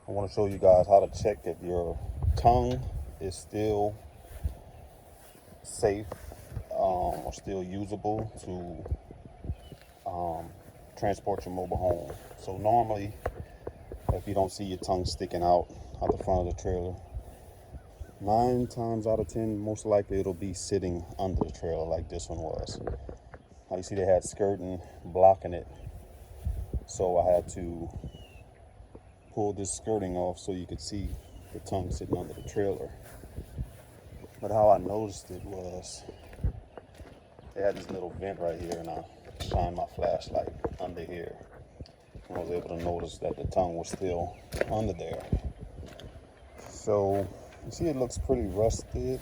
I want to show you guys how to check if your tongue is still safe or still usable to transport your mobile home. So normally, if you don't see your tongue sticking out the front of the trailer, 9 times out of 10, most likely it'll be sitting under the trailer like this one was. Now you see they had skirting blocking it, so I had to pull this skirting off so you could see the tongue sitting under the trailer. But how I noticed it was they had this little vent right here, and I shined my flashlight under here. I was able to notice that the tongue was still under there. So you see it looks pretty rusted,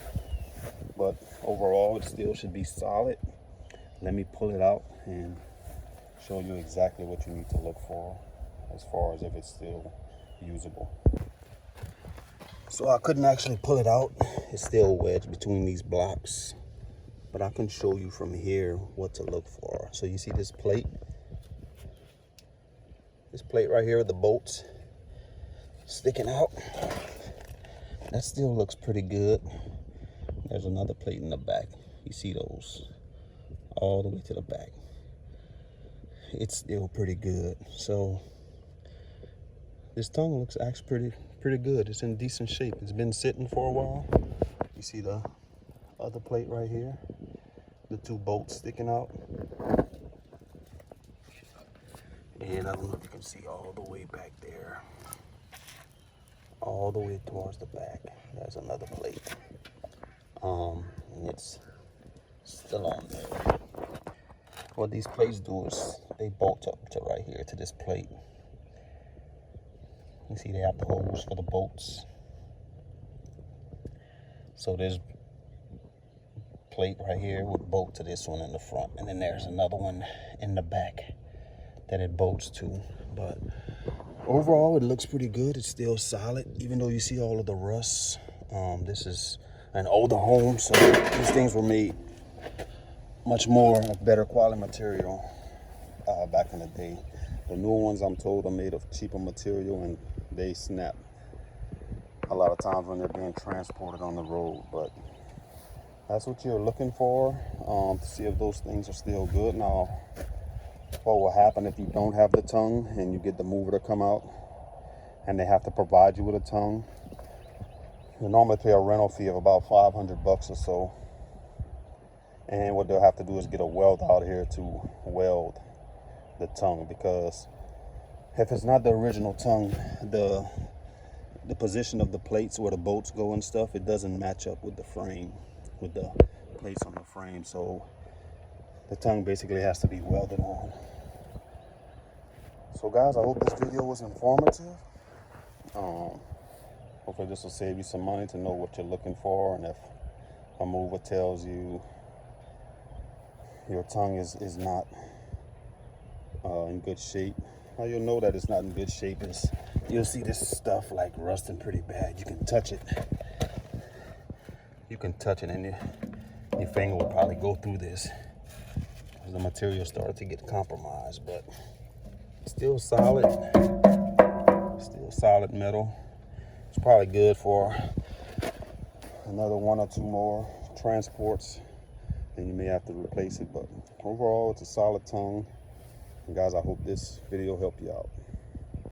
but overall it still should be solid. Let me pull it out and show you exactly what you need to look for as far as if it's still usable. So I couldn't actually pull it out. It's still wedged between these blocks, but I can show you from here what to look for. So you see this plate right here with the bolts sticking out. That still looks pretty good. There's another plate in the back. You see those all the way to the back. It's still pretty good. So this tongue looks actually pretty good. It's in decent shape. It's been sitting for a while. You see the other plate right here, the 2 bolts sticking out. And I don't know if you can see all the way back there, all the way towards the back. There's another plate. And it's still on there. What these plates do is they bolt up to right here to this plate. You see they have the holes for the bolts. So there's plate right here would bolt to this one in the front, and then there's another one in the back that it bolts to. But overall it looks pretty good. It's still solid, even though you see all of the rust. This is an older home, so these things were made much more of better quality material back in the day. The newer ones, I'm told, are made of cheaper material, and they snap a lot of times when they're being transported on the road. But that's what you're looking for, to see if those things are still good. Now, what will happen if you don't have the tongue and you get the mover to come out and they have to provide you with a tongue? You normally pay a rental fee of about $500 or so. And what they'll have to do is get a weld out here to weld the tongue, because if it's not the original tongue, the position of the plates where the bolts go and stuff, it doesn't match up with the frame, with the plates on the frame. So the tongue basically has to be welded on. So guys, I hope this video was informative. Hopefully this will save you some money to know what you're looking for, and if a mover tells you your tongue is not in good shape, how you'll know that it's not in good shape is you'll see this stuff like rusting pretty bad. You can touch it. You can touch it, and your finger will probably go through this as the material started to get compromised. But still solid metal. It's probably good for another 1 or 2 more transports, then you may have to replace it. But overall, it's a solid tongue. And guys, I hope this video helped you out.